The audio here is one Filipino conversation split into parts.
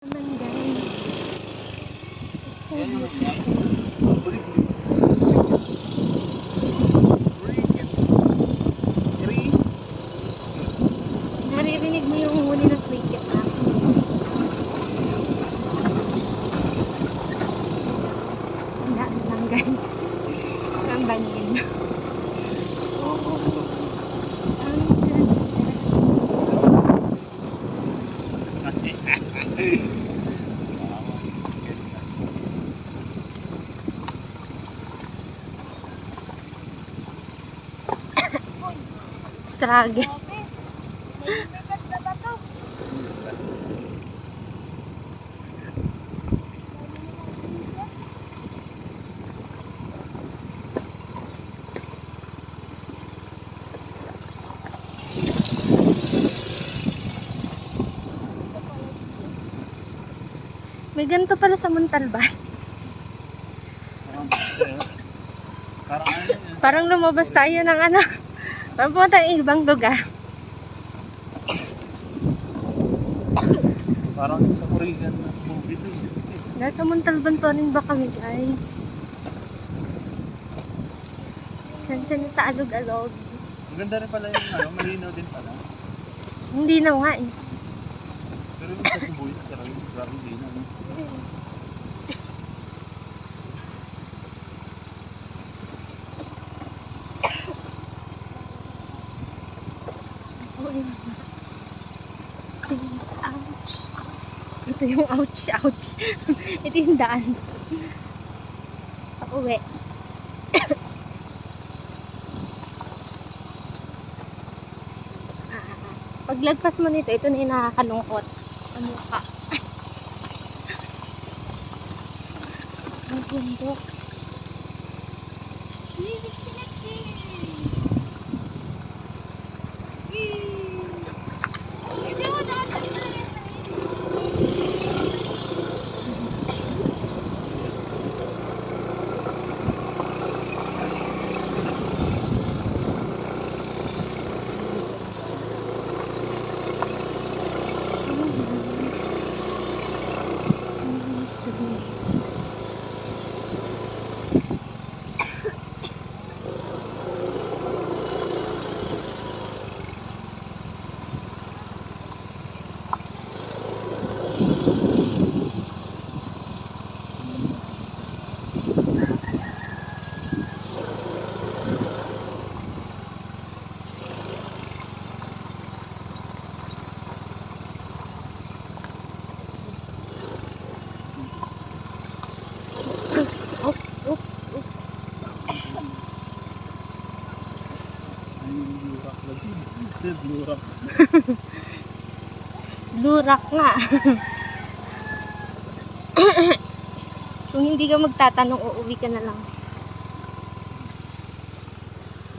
Naririnig mo yung huni ng cricket na. Daan lang guys. Ang bangin. Struggle. May ganito pala sa Montalban. Parang lumabas tayo ng ano. Parang pumunta ng ibang lugar. Parang sa Origan na movie doon. Nasa Montalban pa rin ba kami guys? Saan sa alog-alog. Ang ganda rin pala yung ano, malinaw din pala. Hindi na nga eh. Pero yung sa Cebu, parang hindi na. No? Ouch. Ito yung ouch, ouch. Ito yung daan. Pauwi. Paglagpas mo nito, ito na yung nakakalungkot. Ang mukha. Ang bundok. Oops, oops, oops. Blue rock. Blue rock nga. Kung hindi ka magtatanong, uuwi ka na lang.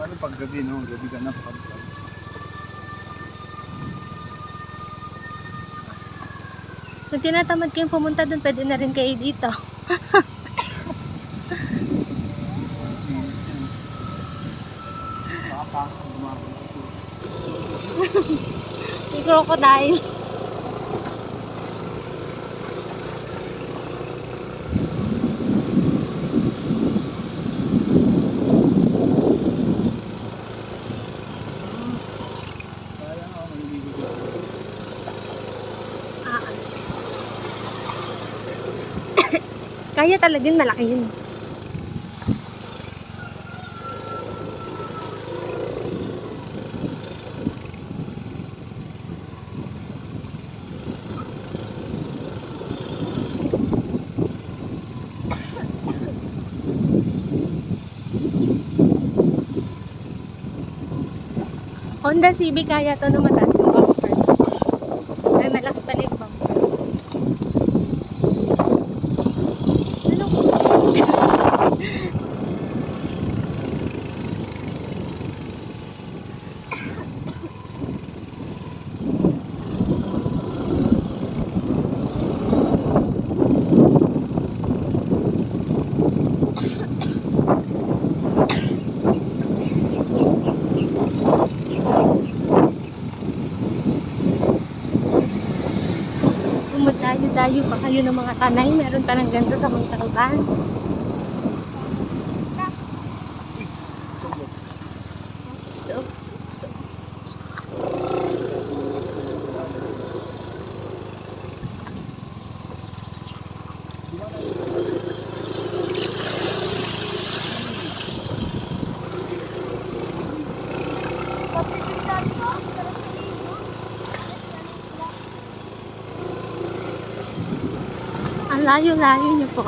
Paano pag gabi, no? Gabi ka na pakabsal. Kung tinatamad kayong pumunta doon, pwede na rin kayo dito. May crocodile. Kaya talagang malaki yun. Honda Civic kaya to na mataas yung bumper. Ay, malaki pala yung bumper. Ano ko? Malayo pa kayo ng mga tanay. Meron pa ng ganito sa Montalban. So. Ang layo-layo niyo po.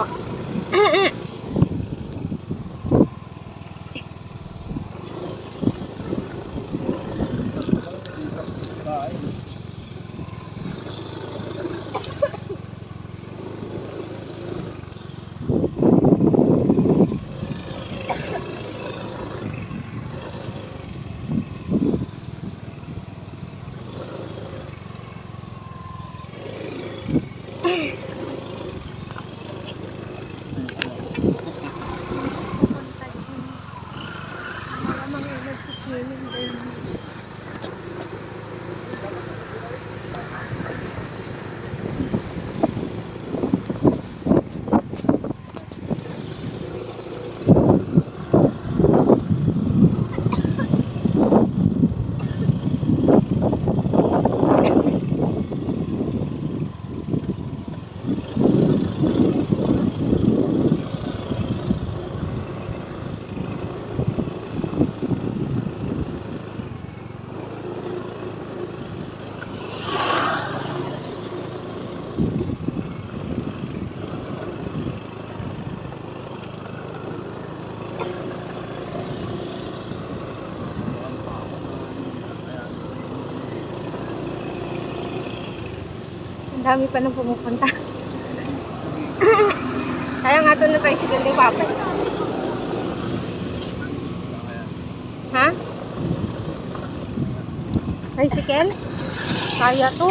Ang dami pa nang pumupunta. Kaya nga ito na tricycle ni Papa. Ha? Tricycle? Kaya to?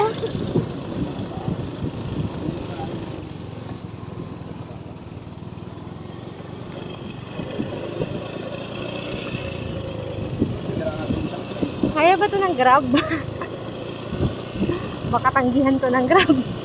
Kaya ba to ng Grab? Baka tanggihan to ng Grab.